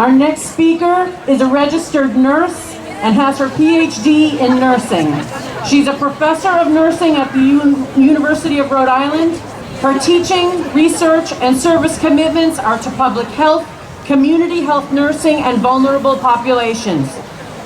Our next speaker is a registered nurse and has her PhD in nursing. She's a professor of nursing at the University of Rhode Island. Her teaching, research, and service commitments are to public health, community health nursing, and vulnerable populations.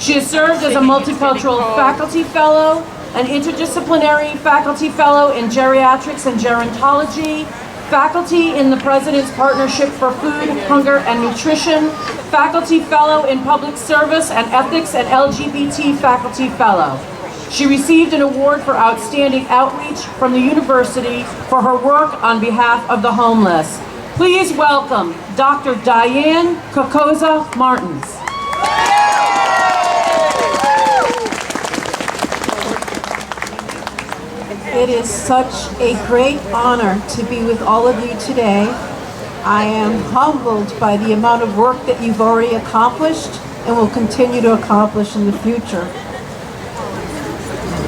She has served as a multicultural faculty fellow, an interdisciplinary faculty fellow in geriatrics and gerontology, faculty in the President's Partnership for Food, Hunger, and Nutrition, faculty fellow in public service and ethics, and LGBT faculty fellow. She received an award for outstanding outreach from the university for her work on behalf of the homeless. Please welcome Dr. Diane Kokoza Martins. It is such a great honor to be with all of you today. I am humbled by the amount of work that you've already accomplished and will continue to accomplish in the future.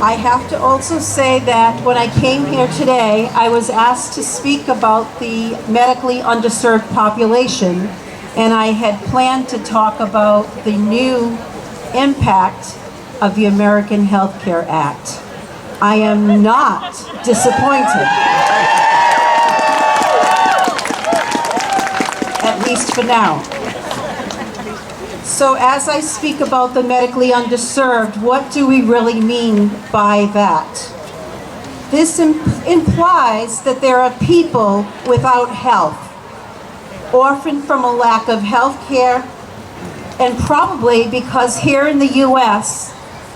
I have to also say that when I came here today, I was asked to speak about the medically underserved population, and I had planned to talk about the new impact of the American Health Care Act. I am not disappointed, at least for now. So as I speak about the medically underserved, what do we really mean by that? This implies that there are people without health, orphaned from a lack of health care, and probably because here in the U.S.,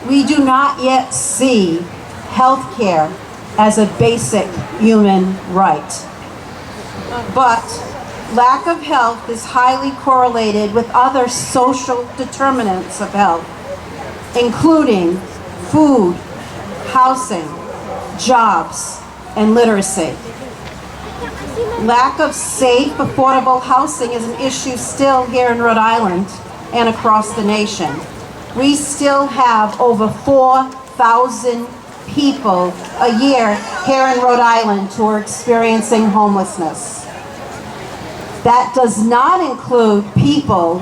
we do not yet see health care as a basic human right. But lack of health is highly correlated with other social determinants of health, including food, housing, jobs, and literacy. Lack of safe, affordable housing is an issue still here in Rhode Island and across the nation. We still have over 4,000 people a year here in Rhode Island who are experiencing homelessness. That does not include people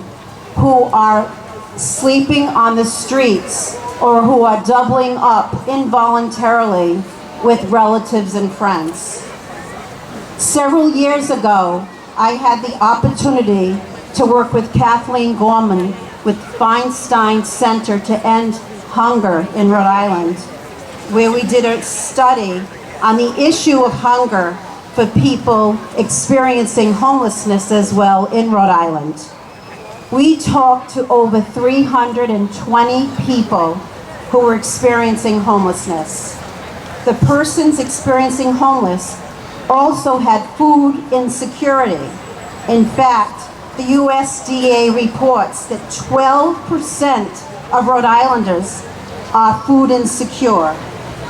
who are sleeping on the streets or who are doubling up involuntarily with relatives and friends. Several years ago, I had the opportunity to work with Kathleen Gorman with Feinstein Center to End Hunger in Rhode Island, where we did a study on the issue of hunger for people experiencing homelessness as well in Rhode Island. We talked to over 320 people who were experiencing homelessness. The persons experiencing homeless also had food insecurity. In fact, the USDA reports that 12% of Rhode Islanders are food insecure,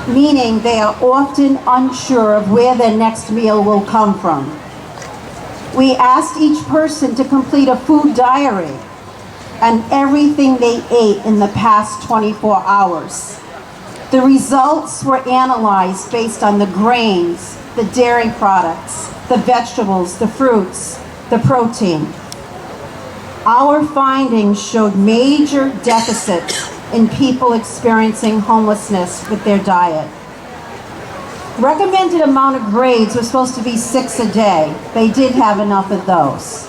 meaning they are often unsure of where their next meal will come from. We asked each person to complete a food diary and everything they ate in the past 24 hours. The results were analyzed based on the grains, the dairy products, the vegetables, the fruits, the protein. Our findings showed major deficits in people experiencing homelessness with their diet. Recommended amount of grades was supposed to be 6 a day. They did have enough of those.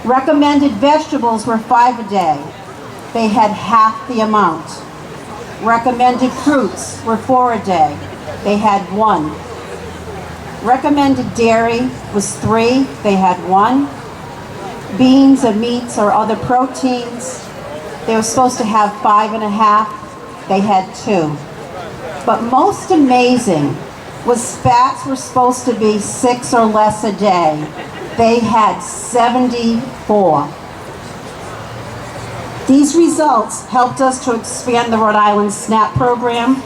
Recommended vegetables were 5 a day. They had half the amount. Recommended fruits were 4 a day. They had 1. Recommended dairy was 3. They had 1. Beans or meats or other proteins, they were supposed to have 5.5, they had 2. But most amazing was fats were supposed to be 6 or less a day. They had 74. These results helped us to expand the Rhode Island SNAP program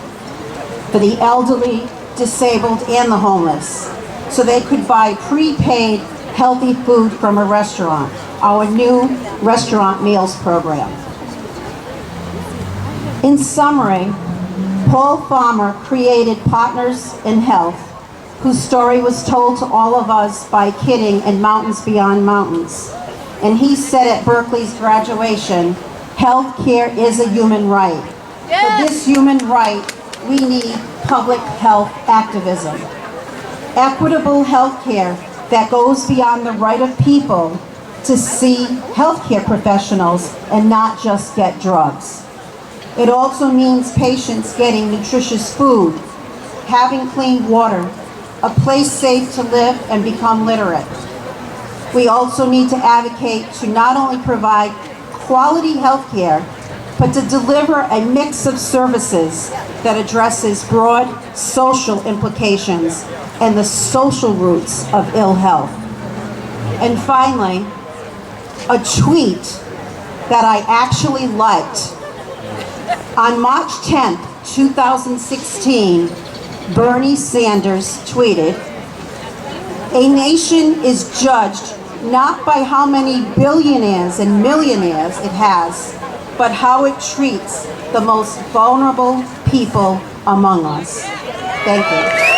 for the elderly, disabled, and the homeless, so they could buy prepaid healthy food from a restaurant, our new restaurant meals program. In summary, Paul Farmer created Partners in Health, whose story was told to all of us by Kidding and Mountains Beyond Mountains. and he said at Berkeley's graduation, health care is a human right. For this human right, we need public health activism. Equitable health care that goes beyond the right of people to see healthcare professionals and not just get drugs. It also means patients getting nutritious food, having clean water, a place safe to live and become literate. We also need to advocate to not only provide quality health care, but to deliver a mix of services that addresses broad social implications and the social roots of ill health. And finally, a tweet that I actually liked. On March 10th, 2016, Bernie Sanders tweeted, "A nation is judged not by how many billionaires and millionaires it has, but how it treats the most vulnerable people among us." Thank you.